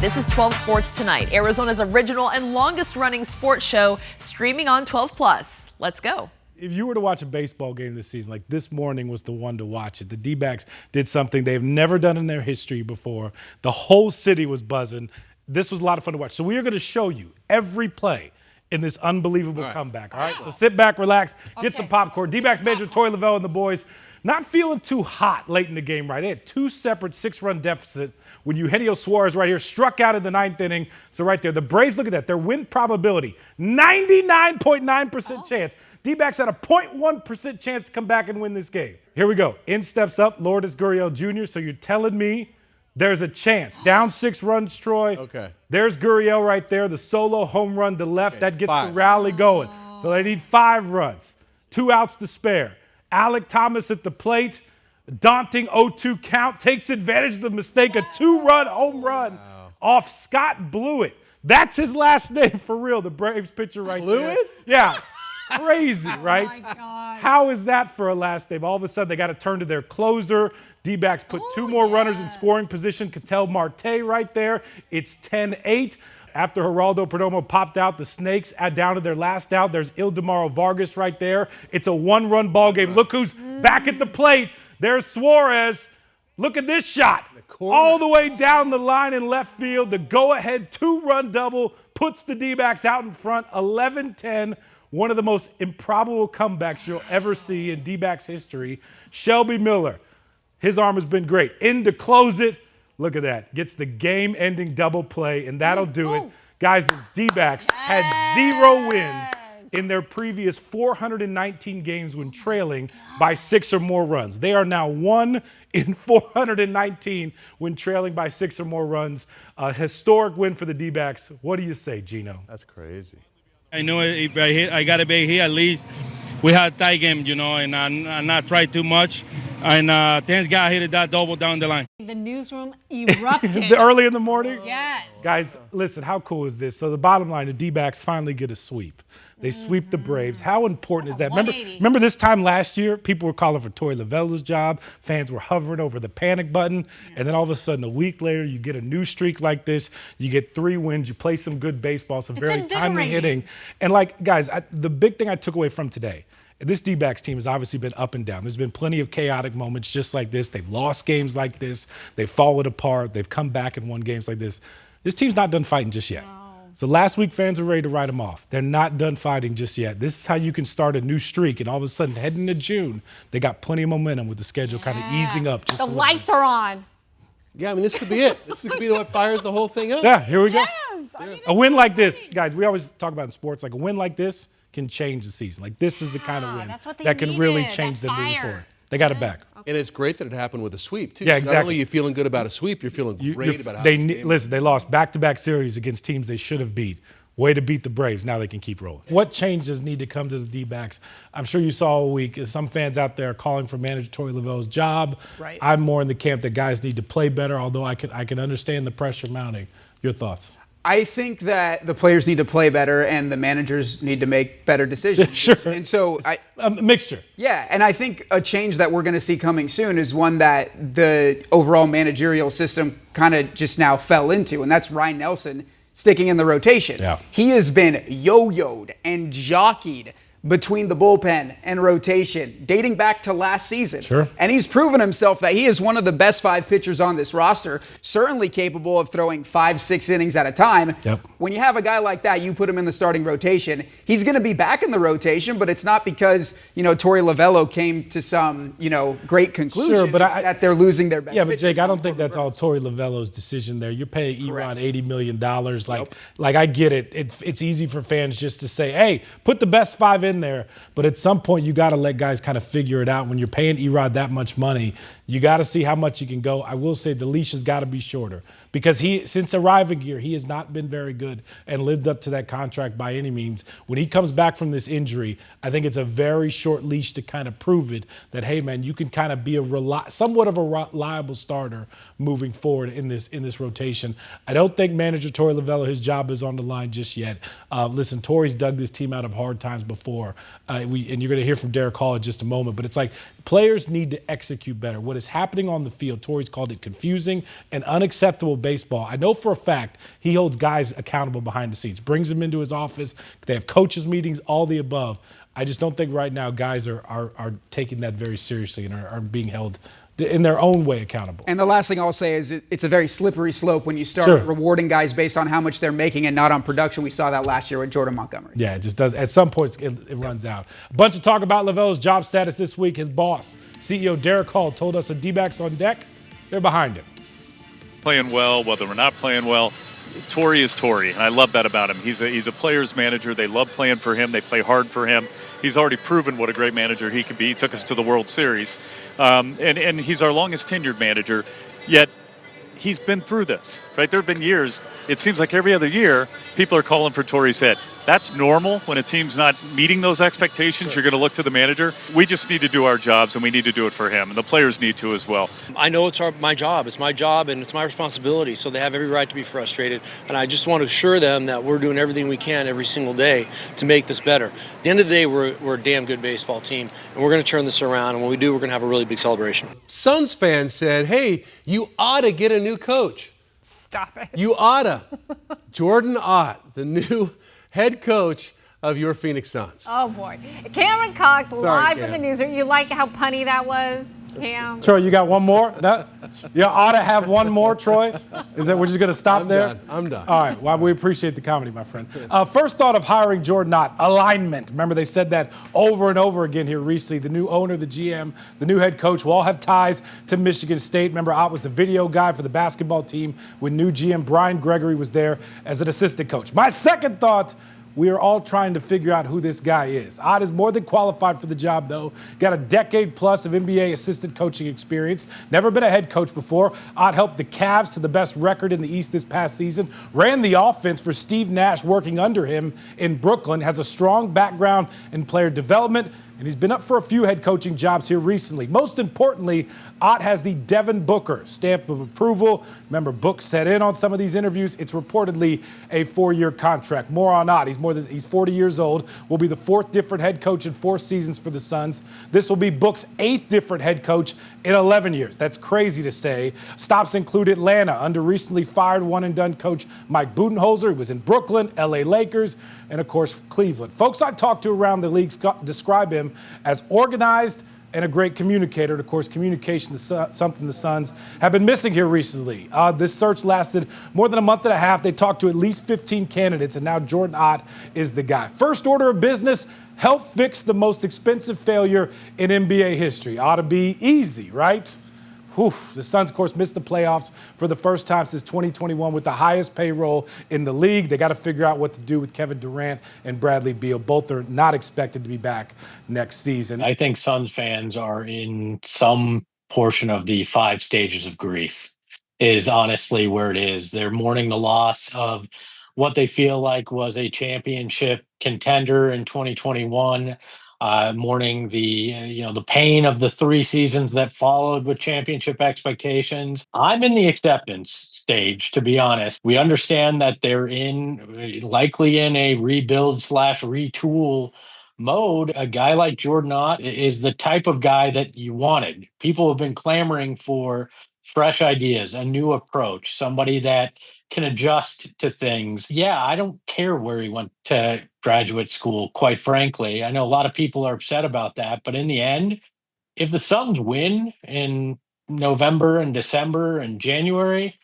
This is 12 Sports Tonight, Arizona's original and longest-running sports show, streaming on 12+. Let's go. If you were to watch a baseball game this season, like this morning was the one to watch it. The D-backs did something they've never done in their history before. The whole city was buzzing. This was a lot of fun to watch. So we are going to show you every play in this unbelievable comeback. All right, so sit back, relax, get some popcorn. D-backs manager Torey Lovullo and the boys not feeling too hot late in the game, right? They had two separate 6-run deficit when Eugenio Suarez right here struck out in the 9th inning. So right there, the Braves, look at that. Their win probability, 99.9% chance. D-backs had a 0.1% chance to come back and win this game. Here we go. In steps up Lourdes Gurriel Jr., so you're telling me there's a chance. Down 6 runs, Troy. Okay. There's Gurriel right there, the solo home run to left. That gets the rally going. So they need 5 runs. 2 outs to spare. Alec Thomas at the plate. Daunting 0-2 count. Takes advantage of the mistake. A 2-run home run off Scott Blewett. That's his last name for real. The Braves pitcher right there. Blewett? Yeah. Crazy, right? Oh, my God. How is that for a last name? All of a sudden, they got to turn to their closer. D-backs put 2 more runners in scoring position. Ketel Marte right there. It's 10-8. After Geraldo Perdomo popped out, the Snakes down to their last out. There's Ildemaro Vargas right there. It's a 1-run ball game. Look who's back at the plate. There's Suarez. Look at this shot. All the way down the line in left field. The go-ahead 2-run double puts the D-backs out in front, 11-10. One of the most improbable comebacks you'll ever see in D-backs history. Shelby Miller, his arm has been great. In to close it. Look at that. Gets the game-ending double play, and that'll do it. Guys, this D-backs had 0 wins in their previous 419 games when trailing by 6 or more runs. They are now 1 in 419 when trailing by 6 or more runs. A historic win for the D-backs. What do you say, Gino? That's crazy. I know if I hit, I gotta be here at least. We had a tie game, you know, and I not try too much. And thanks God hit that double down the line. The newsroom erupted. Early in the morning? Yes. Guys, listen, how cool is this? So the bottom line, the D-backs finally get a sweep. They sweep the Braves. How important is that? Remember this time last year, people were calling for Torey Lovullo's job. Fans were hovering over the panic button. And then all of a sudden, a week later, you get a new streak like this. You get 3 wins. You play some good baseball, some very timely hitting. And, like, guys, the big thing I took away from today, this D-backs team has obviously been up and down. There's been plenty of chaotic moments just like this. They've lost games like this. They've fallen apart. They've come back and won games like this. This team's not done fighting just yet. So last week, fans were ready to write them off. They're not done fighting just yet. This is how you can start a new streak. And all of a sudden, heading into June, they got plenty of momentum with the schedule kind of easing up. Just the lights are on. Yeah, I mean, this could be it. This could be what fires the whole thing up. Yeah, here we go. Yes. I mean, A win like this, guys, we always talk about in sports, like a win like this can change the season. Like this is the kind of win that can really change them moving forward. They got it back. And it's great that it happened with a sweep, too. Yeah, so exactly. Not only are you feeling good about a sweep, you're feeling great about how this game Listen, they lost back-to-back series against teams they should have beat. Way to beat the Braves. Now they can keep rolling. What changes need to come to the D-backs? I'm sure you saw all week. Some fans out there are calling for manager Torey Lovullo's job. Right. I'm more in the camp that guys need to play better, although I can understand the pressure mounting. Your thoughts? I think that the players need to play better and the managers need to make better decisions. Sure. And so A mixture. Yeah, and I think a change that we're going to see coming soon is one that the overall managerial system kind of just now fell into, and that's Ryan Nelson sticking in the rotation. Yeah. He has been yo-yoed and jockeyed between the bullpen and rotation dating back to last season. Sure. And he's proven himself that he is one of the best 5 pitchers on this roster, certainly capable of throwing 5-6 innings at a time. Yep. When you have a guy like that, you put him in the starting rotation. He's going to be back in the rotation, but it's not because, Torey Lovullo came to some, great conclusion. Sure, but that they're losing their best Yeah, but pitcher. Jake, I don't think that's all Torey Lovullo's decision there. You're paying Erod $80 million. Like I get it. It's easy for fans just to say, hey, put the best 5 in there. But at some point, you got to let guys kind of figure it out. When you're paying Erod that much money, you got to see how much you can go. I will say the leash has got to be shorter because since arriving here, he has not been very good and lived up to that contract by any means. When he comes back from this injury, I think it's a very short leash to kind of prove it that, hey, man, you can kind of be somewhat of a reliable starter moving forward in this rotation. I don't think manager Torey Lovullo, his job is on the line just yet. Listen, Torey's dug this team out of hard times before, and you're going to hear from Derek Hall in just a moment, but it's like players need to execute better. What what is happening on the field, Torrey's called it confusing and unacceptable baseball. I know for a fact he holds guys accountable behind the scenes, brings them into his office. They have coaches meetings, all the above. I just don't think right now guys are taking that very seriously and are being held in their own way accountable. And the last thing I'll say is it's a very slippery slope when you start rewarding guys based on how much they're making and not on production. We saw that last year with Jordan Montgomery. Yeah, it just does. At some point, it runs out. A bunch of talk about Lavelle's job status this week. His boss, CEO Derek Hall, told us the D-backs on deck, they're behind him. Playing well, whether we're not playing well, Torrey is Torrey, and I love that about him. He's a player's manager. They love playing for him. They play hard for him. He's already proven what a great manager he can be. He took us to the World Series, and he's our longest tenured manager, yet he's been through this, right? There have been years, it seems like every other year, people are calling for Torrey's head. That's normal. When a team's not meeting those expectations, you're going to look to the manager. We just need to do our jobs, and we need to do it for him, and the players need to as well. I know it's my job. It's my job, and it's my responsibility, so they have every right to be frustrated. And I just want to assure them that we're doing everything we can every single day to make this better. At the end of the day, we're a damn good baseball team, and we're going to turn this around, and when we do, we're going to have a really big celebration. Suns fans said, hey, you ought to get a new coach. Stop it. You oughta. Jordan Ott, the new head coach of your Phoenix Suns. Oh, boy. Cameron Cox, live Cam. from the newsroom. You like how punny that was, Cam? Troy, you got one more? You ought to have one more, Troy? Is that we're just going to stop there? I'm done. All right. Well, we appreciate the comedy, my friend. First thought of hiring Jordan Ott, alignment. Remember, they said that over and over again here recently. The new owner, the GM, the new head coach will all have ties to Michigan State. Remember, Ott was the video guy for the basketball team when new GM Brian Gregory was there as an assistant coach. My second thought, we are all trying to figure out who this guy is. Ott is more than qualified for the job, though. Got a decade plus of NBA assistant coaching experience. Never been a head coach before. Ott helped the Cavs to the best record in the East this past season. Ran the offense for Steve Nash working under him in Brooklyn. Has a strong background in player development. And he's been up for a few head coaching jobs here recently. Most importantly, Ott has the Devin Booker stamp of approval. Remember, Book set in on some of these interviews. It's reportedly a 4-year contract. More on Ott. He's 40 years old. Will be the 4th different head coach in 4 seasons for the Suns. This will be Book's 8th different head coach in 11 years. That's crazy to say. Stops include Atlanta under recently fired one-and-done coach Mike Budenholzer. He was in Brooklyn, LA Lakers, and of course Cleveland. Folks I talked to around the league describe him as organized and a great communicator. And of course, communication is something the Suns have been missing here recently. This search lasted more than a month and a half. They talked to at least 15 candidates, and now Jordan Ott is the guy. First order of business, help fix the most expensive failure in NBA history. Ought to be easy, right? Whew. The Suns, of course, missed the playoffs for the first time since 2021 with the highest payroll in the league. They got to figure out what to do with Kevin Durant and Bradley Beal. Both are not expected to be back next season. I think Suns fans are in some portion of the 5 stages of grief is honestly where it is. They're mourning the loss of what they feel like was a championship contender in 2021. Mourning the pain of the 3 seasons that followed with championship expectations. I'm in the acceptance stage, to be honest. We understand that they're likely in a rebuild/retool mode. A guy like Jordan Ott is the type of guy that you wanted. People have been clamoring for fresh ideas, a new approach, somebody that can adjust to things. Yeah, I don't care where he went to graduate school, quite frankly. I know a lot of people are upset about that, but in the end, if the Suns win in November and December and January,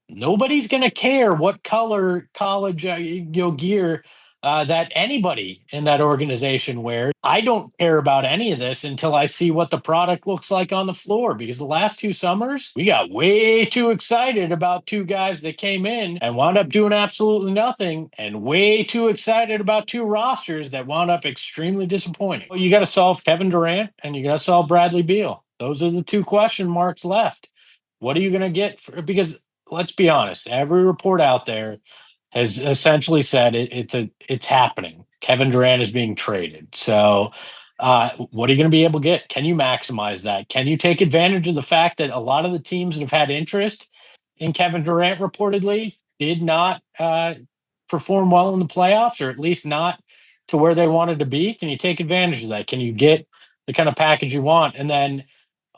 nobody's going to care what color college gear that anybody in that organization wears. I don't care about any of this until I see what the product looks like on the floor, because the last 2 summers, we got way too excited about 2 guys that came in and wound up doing absolutely nothing, and way too excited about 2 rosters that wound up extremely disappointing. You got to solve Kevin Durant and you got to solve Bradley Beal. Those are the 2 question marks left. What are you going to get? Because let's be honest, every report out there has essentially said it's happening. Kevin Durant is being traded. So what are you going to be able to get? Can you maximize that? Can you take advantage of the fact that a lot of the teams that have had interest in Kevin Durant reportedly did not perform well in the playoffs, or at least not to where they wanted to be? Can you take advantage of that? Can you get the kind of package you want? And then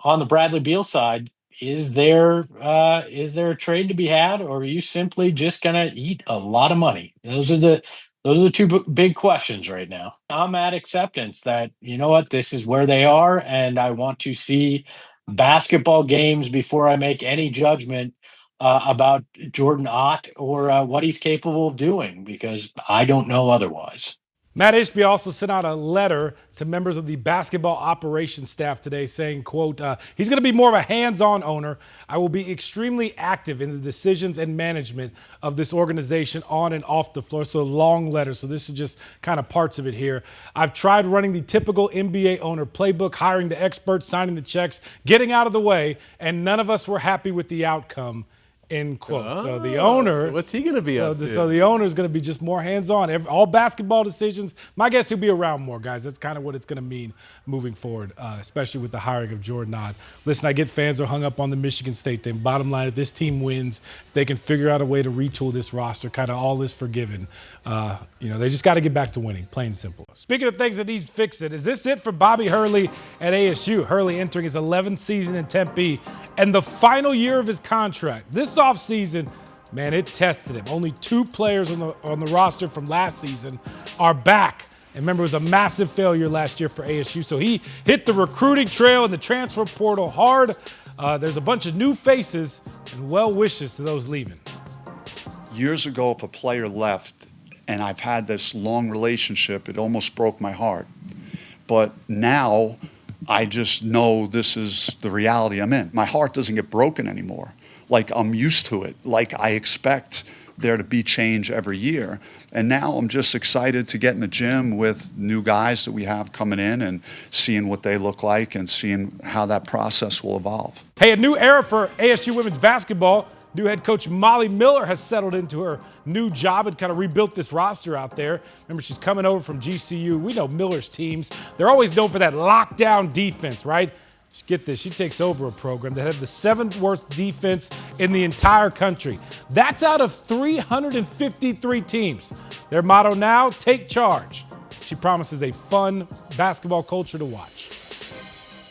on the Bradley Beal side, is there a trade to be had, or are you simply just gonna eat a lot of money? Those are the two big questions right now. I'm at acceptance that, you know what, this is where they are, and I want to see basketball games before I make any judgment about Jordan Ott or what he's capable of doing, because I don't know otherwise. Matt Ishby also sent out a letter to members of the basketball operations staff today saying, quote, he's going to be more of a hands-on owner. I will be extremely active in the decisions and management of this organization on and off the floor. So a long letter. So this is just kind of parts of it here. I've tried running the typical NBA owner playbook, hiring the experts, signing the checks, getting out of the way, and none of us were happy with the outcome. End quote. So the owner, so what's he going to be up to? So the owner is going to be just more hands-on. All basketball decisions. My guess, he'll be around more, guys. That's kind of what it's going to mean moving forward, especially with the hiring of Jordan Ott. Listen, I get fans are hung up on the Michigan State thing. Bottom line, if this team wins, if they can figure out a way to retool this roster, kind of all is forgiven. They just got to get back to winning, plain and simple. Speaking of things that need fixing, is this it for Bobby Hurley at ASU? Hurley entering his 11th season in Tempe and the final year of his contract. This offseason, man, it tested him. Only 2 players on the roster from last season are back. And remember, it was a massive failure last year for ASU. So he hit the recruiting trail and the transfer portal hard. There's a bunch of new faces and well wishes to those leaving. Years ago, if a player left, and I've had this long relationship, it almost broke my heart. But now I just know this is the reality I'm in. My heart doesn't get broken anymore. Like, I'm used to it. Like, I expect there to be change every year. And now I'm just excited to get in the gym with new guys that we have coming in and seeing what they look like and seeing how that process will evolve. Hey, a new era for ASU women's basketball. New head coach Molly Miller has settled into her new job and kind of rebuilt this roster out there. Remember, she's coming over from GCU. We know Miller's teams. They're always known for that lockdown defense, right? Get this, she takes over a program that had the 7th worst defense in the entire country. That's out of 353 teams. Their motto now, take charge. She promises a fun basketball culture to watch.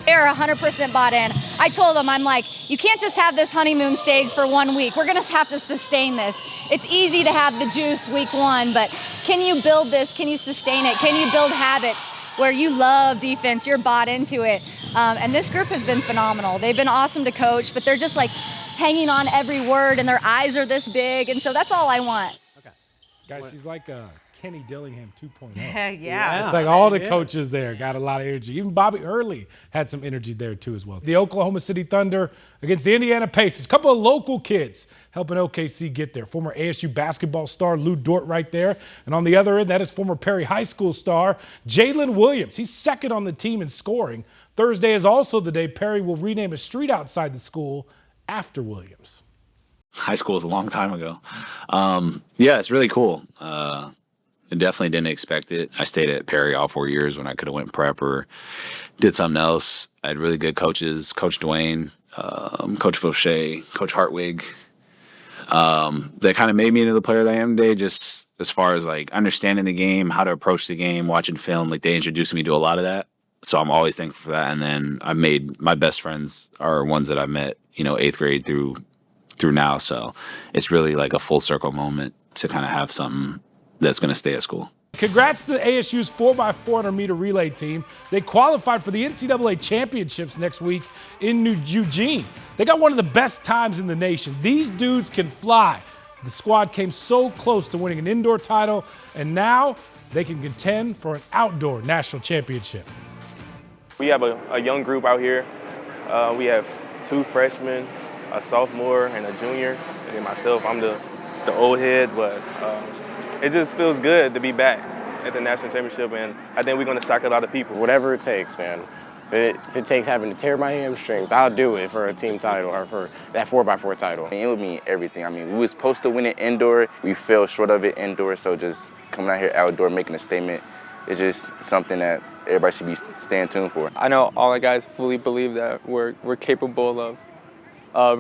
They're 100% bought in. I told them, I'm like, you can't just have this honeymoon stage for 1 week. We're going to have to sustain this. It's easy to have the juice week 1, but can you build this? Can you sustain it? Can you build habits where you love defense, you're bought into it? And this group has been phenomenal. They've been awesome to coach, but they're just like hanging on every word and their eyes are this big. And so that's all I want. Okay. Guys, she's like Kenny Dillingham 2.0. Yeah. It's like all the coaches there got a lot of energy. Even Bobby Hurley had some energy there too as well. The Oklahoma City Thunder against the Indiana Pacers. A couple of local kids helping OKC get there. Former ASU basketball star Lou Dort right there. And on the other end, that is former Perry High School star Jalen Williams. He's second on the team in scoring. Thursday is also the day Perry will rename a street outside the school after Williams. High school was a long time ago. Yeah, it's really cool. I definitely didn't expect it. I stayed at Perry all 4 years when I could have went prep or did something else. I had really good coaches, Coach Dwayne, Coach Fauché, Coach Hartwig. That kind of made me into the player that I am today, just as far as like understanding the game, how to approach the game, watching film. Like, they introduced me to a lot of that. So I'm always thankful for that. And then I made my best friends are ones that I met, 8th grade through now. So it's really like a full circle moment to kind of have something that's going to stay at school. Congrats to ASU's 4x400 meter relay team. They qualified for the NCAA championships next week in Eugene. They got one of the best times in the nation. These dudes can fly. The squad came so close to winning an indoor title, and now they can contend for an outdoor national championship. We have a young group out here. We have 2 freshmen, a sophomore, and a junior. And then myself, I'm the old head, but it just feels good to be back at the national championship, and I think we're going to shock a lot of people. Whatever it takes, man. If it takes having to tear my hamstrings, I'll do it for a team title or for that 4x4 title. It would mean everything. We were supposed to win it indoor. We fell short of it indoor, so just coming out here outdoor, making a statement, it's just something that everybody should be staying tuned for. I know all the guys fully believe that we're capable of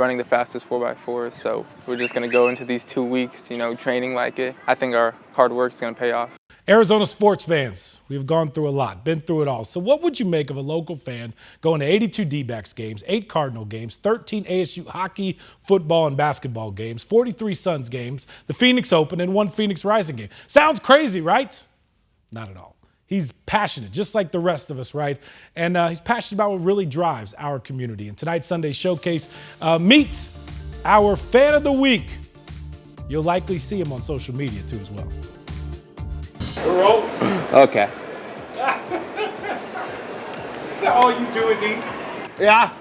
running the fastest 4x4, so we're just going to go into these 2 weeks, training like it. I think our hard work is going to pay off. Arizona sports fans, we've gone through a lot, been through it all. So what would you make of a local fan going to 82 D-backs games, 8 Cardinal games, 13 ASU hockey, football, and basketball games, 43 Suns games, the Phoenix Open, and 1 Phoenix Rising game? Sounds crazy, right? Not at all. He's passionate, just like the rest of us, right? And he's passionate about what really drives our community. And tonight's Sunday Showcase, meet our Fan of the Week. You'll likely see him on social media, too, as well. Okay. Is that all you do is eat? Yeah.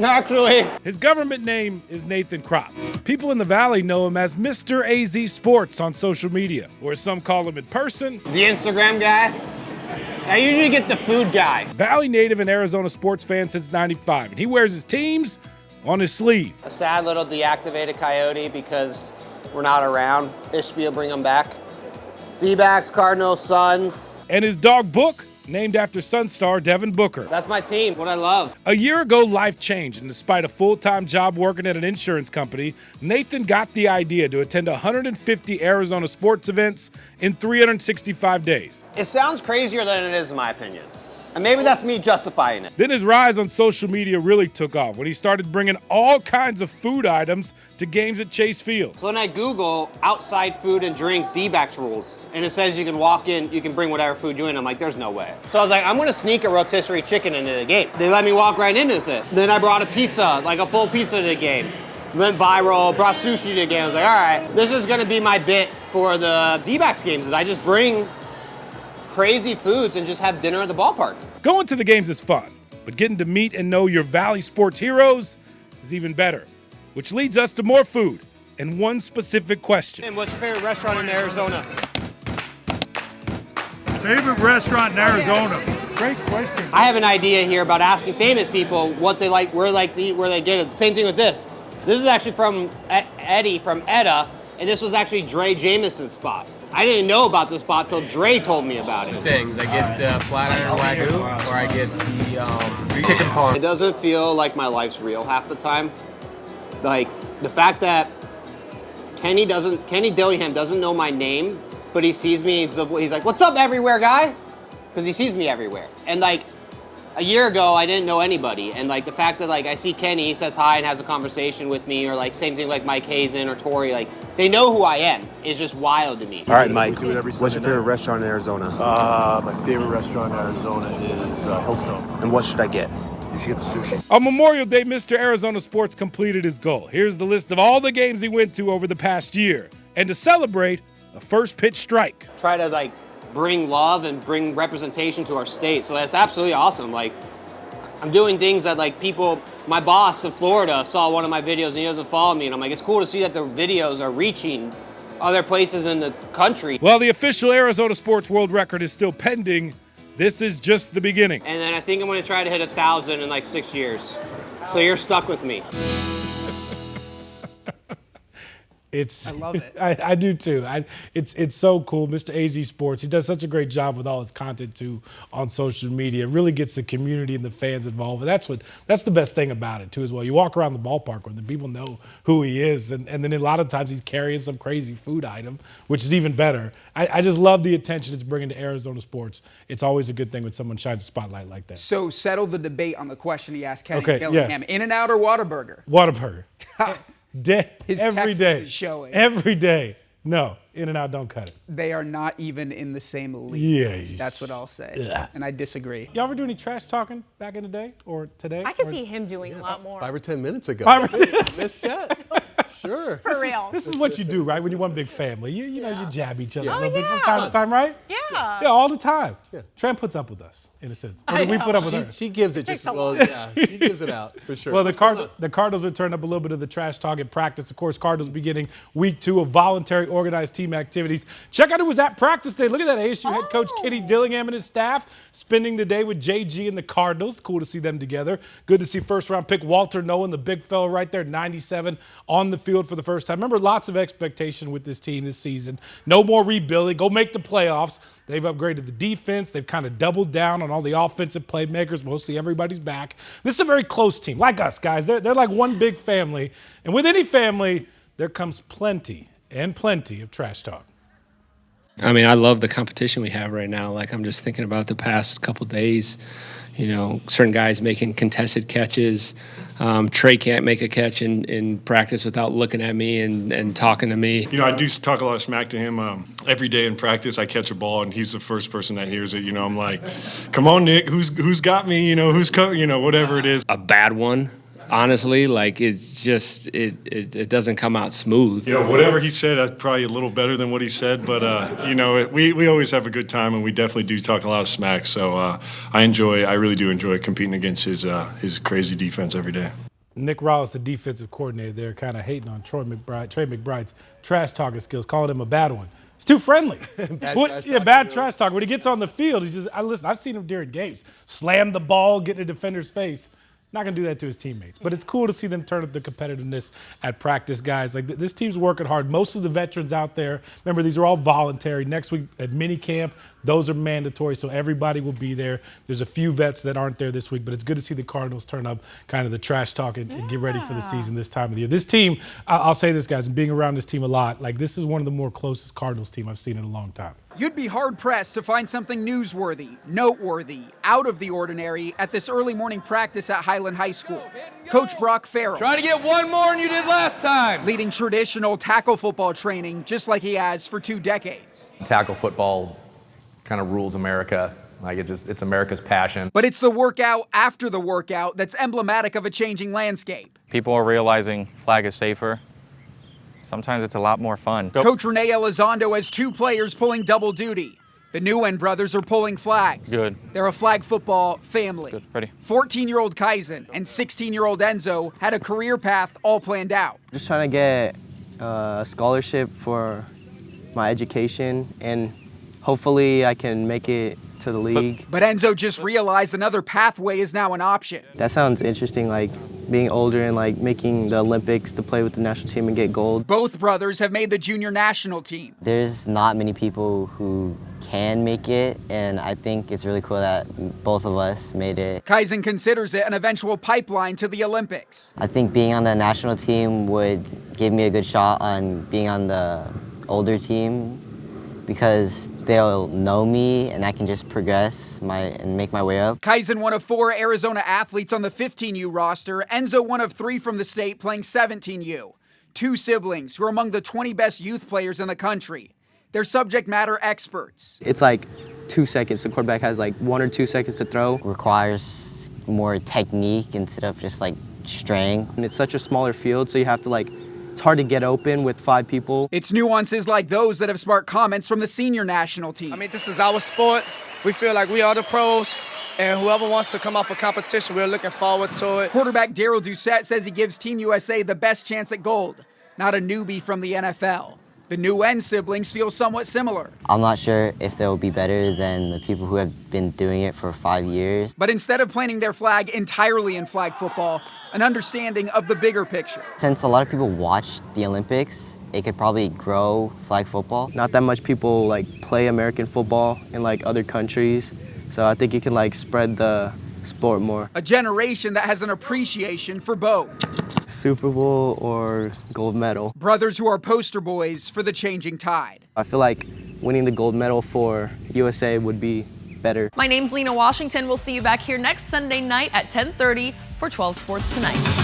Actually. His government name is Nathan Kropp. People in the Valley know him as Mr. AZ Sports on social media, or as some call him in person, The Instagram guy. I usually get the food guy. Valley native and Arizona sports fan since '95, and he wears his teams on his sleeve. A sad little deactivated coyote because we're not around. Ishby will bring them back. D-backs, Cardinals, Suns. And his dog Book, named after Sun star Devin Booker. That's my team, what I love. A year ago, life changed, and despite a full-time job working at an insurance company, Nathan got the idea to attend 150 Arizona sports events in 365 days. It sounds crazier than it is in my opinion. And maybe that's me justifying it. Then his rise on social media really took off when he started bringing all kinds of food items to games at Chase Field. So when I Google outside food and drink D-backs rules, and it says you can walk in, you can bring whatever food you in, I'm like, there's no way. So I was like, I'm gonna sneak a rotisserie chicken into the game. They let me walk right into it. Then I brought a pizza, like a full pizza to the game. Went viral, brought sushi to the game. I was like, all right, this is gonna be my bit for the D-backs games, is I just bring crazy foods and just have dinner at the ballpark. Going to the games is fun, but getting to meet and know your Valley sports heroes is even better, which leads us to more food and one specific question. And what's your favorite restaurant in Arizona? Favorite restaurant in Arizona? Great question. I have an idea here about asking famous people what they like, where they like to eat, where they get it. Same thing with this. This is actually from Eddie from Etta, and this was actually Dre Jameson's spot. I didn't know about this spot till Dre told me about it. Things. I get the flat iron wagyu, or I get the chicken parm. It doesn't feel like my life's real half the time. Like the fact that Kenny Dillingham doesn't know my name, but he sees me. He's like, "What's up, everywhere, guy?" Because he sees me everywhere. And like a year ago, I didn't know anybody, and like the fact that like I see Kenny, he says hi and has a conversation with me, or like same thing like Mike Hazen or Tori, like they know who I am. It's just wild to me. All right, Mike, what's your favorite restaurant in Arizona? My favorite restaurant in Arizona is Hillstone. And what should I get? You should get the sushi. On Memorial Day, Mr. Arizona Sports completed his goal. Here's the list of all the games he went to over the past year. And to celebrate, a first pitch strike. Try to like bring love and bring representation to our state. So that's absolutely awesome. Like I'm doing things that like people, my boss in Florida saw one of my videos and he doesn't follow me. And I'm like, it's cool to see that the videos are reaching other places in the country. Well, the official Arizona Sports World Record is still pending. This is just the beginning. And then I think I'm gonna try to hit 1,000 in like 6 years. So you're stuck with me. I love it. I do too. It's so cool. Mr. AZ Sports, he does such a great job with all his content too on social media. It really gets the community and the fans involved. And that's the best thing about it too as well. You walk around the ballpark where the people know who he is, and then a lot of times he's carrying some crazy food item, which is even better. I just love the attention it's bringing to Arizona sports. It's always a good thing when someone shines a spotlight like that. So settle the debate on the question he asked Kenny Okay, Dillingham. yeah. In-N-Out or Whataburger? Whataburger. His Every Texas day. is showing. Every day. No, In-N-Out don't cut it. They are not even in the same league. Yeah. That's what I'll say. Ugh. And I disagree. Y'all ever do any trash talking back in the day or today? I could see him doing a lot more. 5 or 10 minutes ago. Missed set. Sure. For real. This is what you do, right? When you're one big family. You know, you jab each other Yeah. a little bit Oh, from time to time, right? Yeah. Yeah, all the time. Tram puts up with us, in a sense. Or do we put up with her? She gives it just takes a well. lot. Yeah, she gives it out for sure. Well, What's going on? the Cardinals have turned up a little bit of the trash talk at practice. Of course, Cardinals beginning week 2 of voluntary organized team activities. Check out who was at practice today. Look at that ASU head coach Kenny Dillingham and his staff spending the day with JG and the Cardinals. Cool to see them together. Good to see first-round pick Walter Nolan, the big fella right there, 97, on the field for the first time. Remember, lots of expectation with this team this season. No more rebuilding. Go make the playoffs. They've upgraded the defense. They've kind of doubled down on all the offensive playmakers. Mostly everybody's back. This is a very close team, like us, guys. They're like one big family. And with any family, there comes plenty and plenty of trash talk. I mean, I love the competition we have right now. Like, I'm just thinking about the past couple days. You know, certain guys making contested catches. Trey can't make a catch in practice without looking at me and talking to me. You know, I do talk a lot of smack to him every day in practice. I catch a ball, and he's the first person that hears it. You know, I'm like, come on, Nick, who's got me? You know, whatever it is. A bad one. Honestly, like, it's just, it doesn't come out smooth. You know, whatever he said, that's probably a little better than what he said, but, you know, we always have a good time, and we definitely do talk a lot of smack, so I really do enjoy competing against his crazy defense every day. Nick Rawls, the defensive coordinator there, kind of hating on Trey McBride's trash-talking skills, calling him a bad one. He's too friendly. Bad trash talk. When he gets on the field, he's just, I've seen him during games, slam the ball, get in a defender's face. Not going to do that to his teammates. But it's cool to see them turn up the competitiveness at practice, guys. Like, this team's working hard. Most of the veterans out there, remember, these are all voluntary. Next week at minicamp, those are mandatory, so everybody will be there. There's a few vets that aren't there this week, but it's good to see the Cardinals turn up kind of the trash talk and get ready for the season this time of the year. This team, I'll say this, guys, and being around this team a lot, like, this is one of the more closest Cardinals team I've seen in a long time. You'd be hard-pressed to find something newsworthy, noteworthy, out of the ordinary at this early morning practice at Highland High School. Coach Brock Farrell. Trying to get one more than you did last time. Leading traditional tackle football training just like he has for 2 decades. Tackle football kind of rules America. Like, it's America's passion. But it's the workout after the workout that's emblematic of a changing landscape. People are realizing flag is safer. Sometimes it's a lot more fun. Coach Renee Elizondo has 2 players pulling double duty. The Nguyen brothers are pulling flags. Good. They're a flag football family. Good. Ready. 14-year-old Kaizen and 16-year-old Enzo had a career path all planned out. Just trying to get a scholarship for my education, and hopefully I can make it to the league. But Enzo just realized another pathway is now an option. That sounds interesting, like being older and like making the Olympics to play with the national team and get gold. Both brothers have made the junior national team. There's not many people who can make it, and I think it's really cool that both of us made it. Kaizen considers it an eventual pipeline to the Olympics. I think being on the national team would give me a good shot on being on the older team because they'll know me and I can just progress and make my way up. Kaizen, one of 4 Arizona athletes on the 15U roster. Enzo, one of 3 from the state playing 17U. 2 siblings who are among the 20 best youth players in the country. They're subject matter experts. It's like 2 seconds. The quarterback has like 1 or 2 seconds to throw. Requires more technique instead of just like strength. And it's such a smaller field, so you have to it's hard to get open with 5 people. It's nuances like those that have sparked comments from the senior national team. I mean, this is our sport. We feel like we are the pros, and whoever wants to come off a competition, we're looking forward to it. Quarterback Daryl Doucette says he gives Team USA the best chance at gold, not a newbie from the NFL. The Nguyen siblings feel somewhat similar. I'm not sure if they'll be better than the people who have been doing it for 5 years. But instead of planting their flag entirely in flag football, an understanding of the bigger picture. Since a lot of people watch the Olympics, it could probably grow flag football. Not that much people play American football in other countries, so I think you can spread the sport more. A generation that has an appreciation for both. Super Bowl or gold medal. Brothers who are poster boys for the changing tide. I feel like winning the gold medal for USA would be better. My name's Lena Washington. We'll see you back here next Sunday night at 10:30 for 12 Sports Tonight.